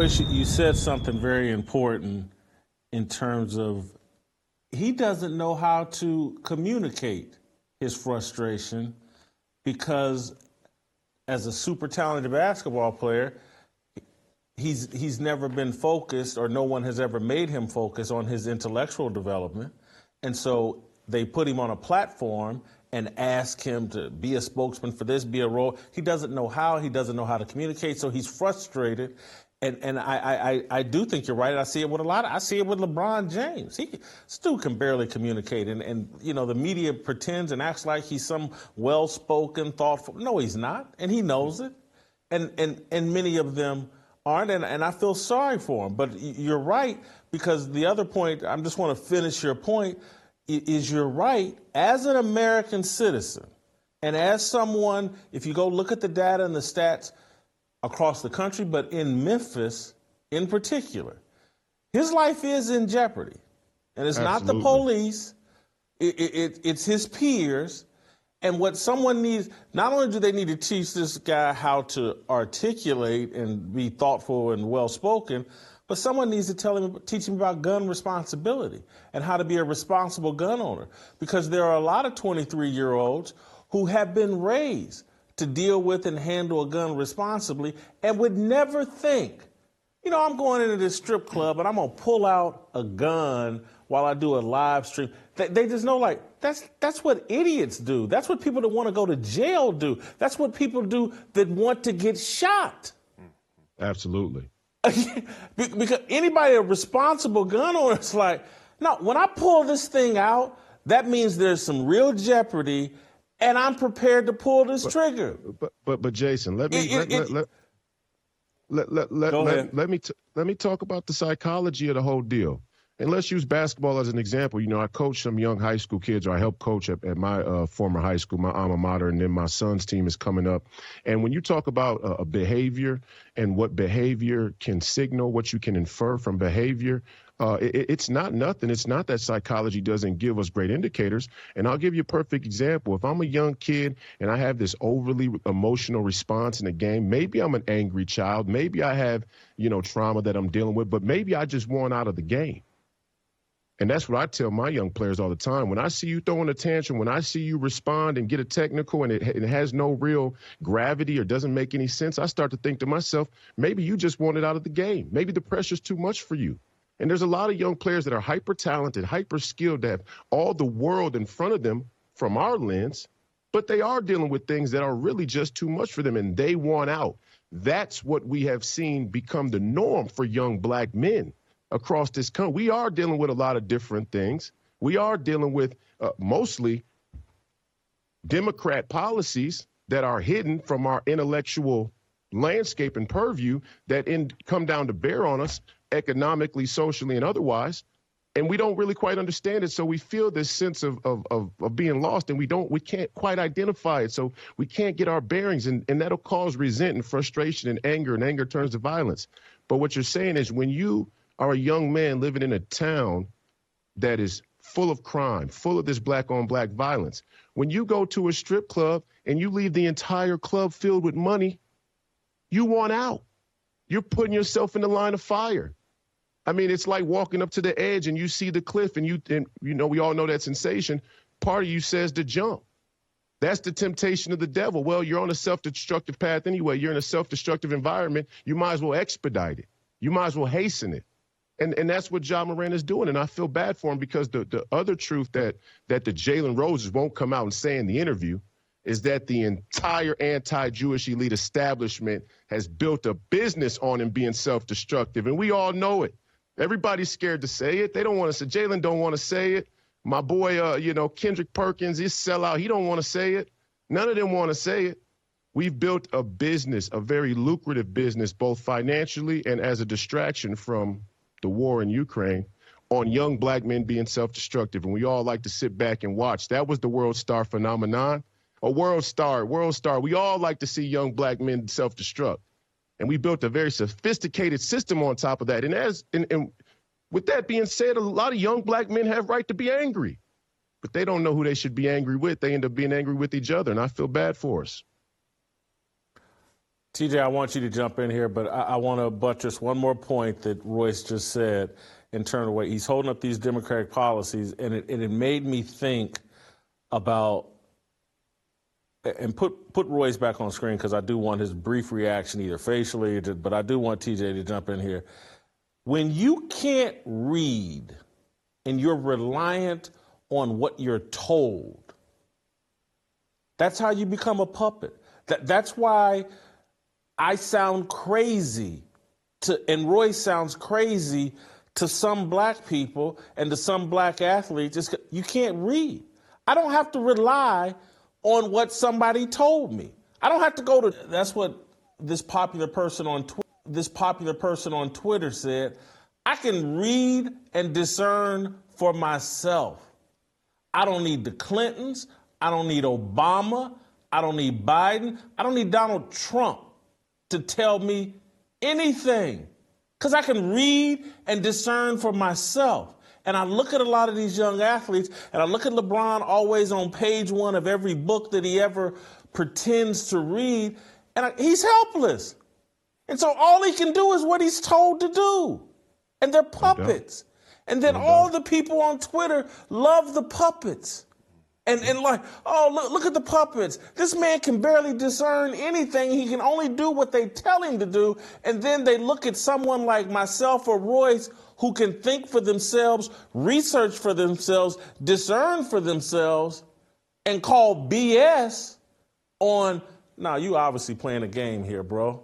Royce, you said something very important in terms of he doesn't know how to communicate his frustration because as a super talented basketball player, he's never been focused, or no one has ever made him focus on his intellectual development. And so they put him on a platform and ask him to be a spokesman for this, be a role. He doesn't know how. He doesn't know how to communicate. So he's frustrated. And I do think you're right. I see it with I see it with LeBron James. This dude can barely communicate. And you know, the media pretends and acts like he's some well-spoken, thoughtful. No, he's not. And he knows it. And many of them aren't. And I feel sorry for him. But you're right, because the other point, I just want to finish your point, is you're right. As an American citizen, and as someone, if you go look at the data and the stats across the country, but in Memphis in particular, his life is in jeopardy. And it's not the police, it's his peers. And what someone needs, not only do they need to teach this guy how to articulate and be thoughtful and well-spoken, but someone needs to teach him about gun responsibility and how to be a responsible gun owner. Because there are a lot of 23-year-olds who have been raised to deal with and handle a gun responsibly and would never think, you know, I'm going into this strip club and I'm going to pull out a gun while I do a live stream. They just know, like, that's what idiots do. That's what people that want to go to jail do. That's what people do that want to get shot. Absolutely. Because anybody, a responsible gun owner, is like, no, when I pull this thing out, that means there's some real jeopardy, and I'm prepared to pull this trigger. But Jason, let me talk about the psychology of the whole deal. And let's use basketball as an example. You know, I coach some young high school kids, or I help coach at my former high school, my alma mater, and then my son's team is coming up. And when you talk about a behavior and what behavior can signal, what you can infer from behavior, it's not nothing. It's not that psychology doesn't give us great indicators. And I'll give you a perfect example. If I'm a young kid and I have this overly emotional response in a game, maybe I'm an angry child. Maybe I have, you know, trauma that I'm dealing with, but maybe I just want out of the game. And that's what I tell my young players all the time. When I see you throwing a tantrum, when I see you respond and get a technical and it has no real gravity or doesn't make any sense, I start to think to myself, maybe you just want it out of the game. Maybe the pressure's too much for you. And there's a lot of young players that are hyper-talented, hyper-skilled, that have all the world in front of them from our lens, but they are dealing with things that are really just too much for them, and they want out. That's what we have seen become the norm for young black men across this country. We are dealing with a lot of different things. We are dealing with mostly Democrat policies that are hidden from our intellectual landscape and purview that come down to bear on us economically, socially, and otherwise. And we don't really quite understand it. So we feel this sense of being lost, and we can't quite identify it. So we can't get our bearings, and that'll cause resentment and frustration and anger turns to violence. But what you're saying is, when you are a young man living in a town that is full of crime, full of this black-on-black violence, when you go to a strip club and you leave the entire club filled with money, you want out. You're putting yourself in the line of fire. I mean, it's like walking up to the edge and you see the cliff, and you know, we all know that sensation. Part of you says to jump. That's the temptation of the devil. Well, you're on a self-destructive path anyway. You're in a self-destructive environment. You might as well expedite it. You might as well hasten it. And that's what Ja Morant is doing. And I feel bad for him, because the other truth that the Jalen Roses won't come out and say in the interview is that the entire anti-Jewish elite establishment has built a business on him being self-destructive. And we all know it. Everybody's scared to say it. They don't want to say. Jalen don't want to say it. My boy, Kendrick Perkins, he's sellout. He don't want to say it. None of them want to say it. We've built a business, a very lucrative business, both financially and as a distraction from the war in Ukraine, on young black men being self-destructive. And we all like to sit back and watch. That was the world star phenomenon. A world star. We all like to see young black men self-destruct. And we built a very sophisticated system on top of that. And with that being said, a lot of young black men have right to be angry, but they don't know who they should be angry with. They end up being angry with each other, and I feel bad for us. TJ, I want you to jump in here, but I want to buttress one more point that Royce just said in terms of what he's holding up these Democratic policies, and it made me think about, and put Royce back on screen because I do want his brief reaction either facially, but I do want TJ to jump in here. When you can't read and you're reliant on what you're told, that's how you become a puppet. That's why I sound crazy and Royce sounds crazy to some black people and to some black athletes. You can't read. I don't have to rely on what somebody told me. I don't have to go to. That's what this popular person on Twitter said. I can read and discern for myself. I don't need the Clintons. I don't need Obama. I don't need Biden. I don't need Donald Trump to tell me anything, because I can read and discern for myself. And I look at a lot of these young athletes, and I look at LeBron always on page one of every book that he ever pretends to read, and he's helpless. And so all he can do is what he's told to do. And they're puppets. And then all the people on Twitter love the puppets. And like, oh, look at the puppets. This man can barely discern anything. He can only do what they tell him to do. And then they look at someone like myself or Royce who can think for themselves, research for themselves, discern for themselves, and call BS on, nah, you obviously playing a game here, bro.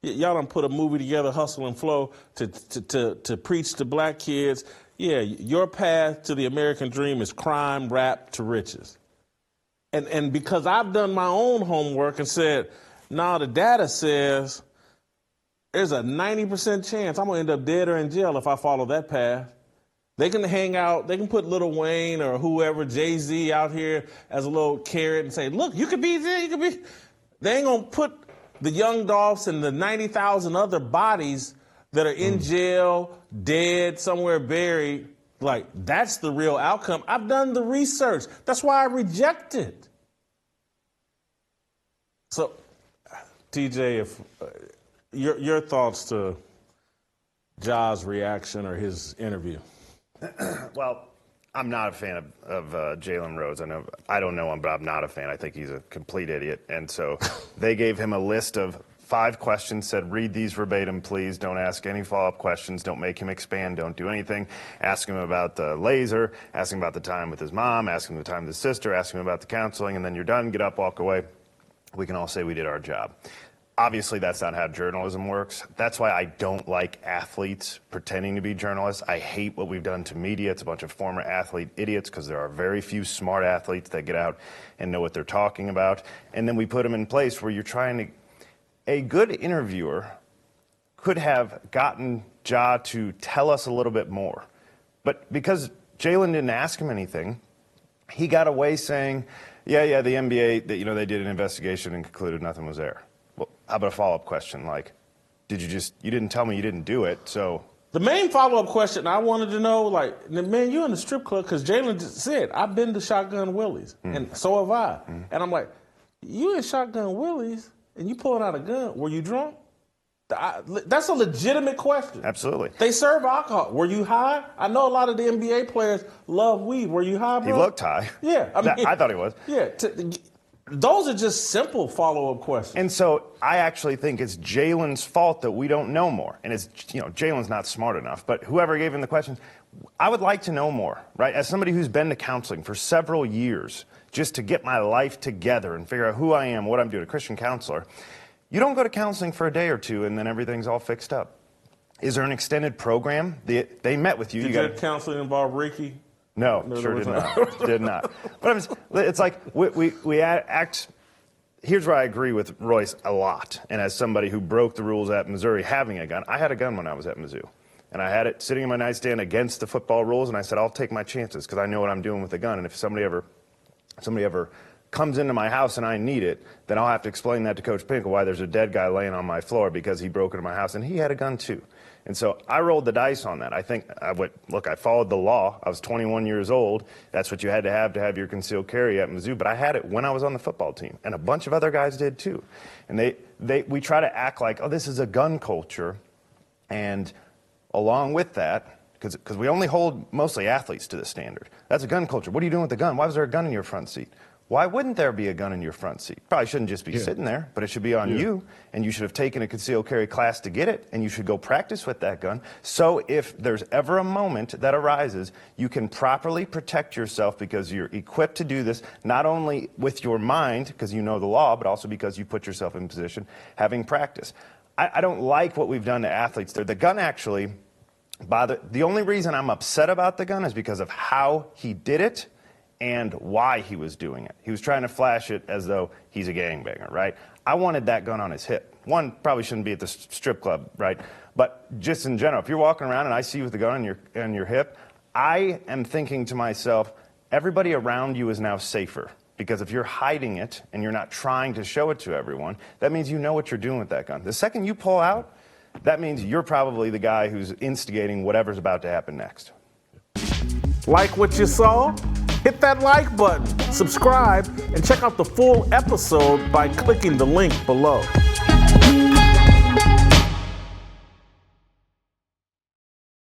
Y'all done put a movie together, Hustle and Flow, to preach to black kids. Yeah, your path to the American dream is crime, rap to riches. And because I've done my own homework and said, nah, the data says there's a 90% chance I'm gonna end up dead or in jail if I follow that path. They can hang out, they can put Lil Wayne or whoever, Jay-Z out here as a little carrot and say, look, you could be there, you could be. They ain't gonna put the young Dolphs and the 90,000 other bodies that are in jail, dead, somewhere buried. Like, that's the real outcome. I've done the research. That's why I reject it. So, TJ, if your thoughts to Ja's reaction or his interview? Well, I'm not a fan of Jalen Rose. I don't know him, but I'm not a fan. I think he's a complete idiot. And so they gave him a list of 5 questions, said, read these verbatim, please. Don't ask any follow-up questions. Don't make him expand. Don't do anything. Ask him about the laser. Ask him about the time with his mom. Ask him the time with his sister. Ask him about the counseling. And then you're done. Get up, walk away. We can all say we did our job. Obviously, that's not how journalism works. That's why I don't like athletes pretending to be journalists. I hate what we've done to media. It's a bunch of former athlete idiots because there are very few smart athletes that get out and know what they're talking about. And then we put them in place where you're trying to. A good interviewer could have gotten Ja to tell us a little bit more. But because Jalen didn't ask him anything, he got away saying, yeah, the NBA, they did an investigation and concluded nothing was there. Well, how about a follow-up question like, you didn't tell me you didn't do it, so. The main follow-up question I wanted to know, like, man, you in the strip club, because Jalen just said, I've been to Shotgun Willie's, and so have I. And I'm like, you in Shotgun Willie's, and you pulling out a gun, were you drunk? That's a legitimate question. Absolutely. They serve alcohol. Were you high? I know a lot of the NBA players love weed. Were you high, bro? He looked high. Yeah. I thought he was. Yeah. Those are just simple follow-up questions. And so I actually think it's Jalen's fault that we don't know more. And it's, Jalen's not smart enough, but whoever gave him the questions, I would like to know more, right? As somebody who's been to counseling for several years, just to get my life together and figure out who I am, what I'm doing, a Christian counselor, you don't go to counseling for a day or two and then everything's all fixed up. Is there an extended program? They met with you. Did your counseling involve Reiki? No, sure did not. Did not. But it's like we act. Here's where I agree with Royce a lot. And as somebody who broke the rules at Missouri having a gun, I had a gun when I was at Mizzou. And I had it sitting in my nightstand against the football rules, and I said, I'll take my chances because I know what I'm doing with a gun. And if somebody ever comes into my house and I need it, then I'll have to explain that to Coach Pinkel why there's a dead guy laying on my floor because he broke into my house and he had a gun too. And so I rolled the dice on that. I think I followed the law. I was 21 years old. That's what you had to have your concealed carry at Mizzou. But I had it when I was on the football team, and a bunch of other guys did too. And we try to act like, oh, this is a gun culture, and along with that, because we only hold mostly athletes to the standard. That's a gun culture. What are you doing with the gun? Why was there a gun in your front seat? Why wouldn't there be a gun in your front seat? Probably shouldn't just be sitting there, but it should be on you, and you should have taken a concealed carry class to get it, and you should go practice with that gun. So if there's ever a moment that arises, you can properly protect yourself because you're equipped to do this, not only with your mind, because you know the law, but also because you put yourself in position, having practice. I don't like what we've done to athletes there. The gun actually the only reason I'm upset about the gun is because of how he did it and why he was doing it. He was trying to flash it as though he's a gangbanger, right? I wanted that gun on his hip. One, probably shouldn't be at the strip club, right? But just in general, if you're walking around and I see you with the gun on your hip, I am thinking to myself, everybody around you is now safer. Because if you're hiding it and you're not trying to show it to everyone, that means you know what you're doing with that gun. The second you pull out, that means you're probably the guy who's instigating whatever's about to happen next. Like what you saw? Hit that like button, subscribe, and check out the full episode by clicking the link below.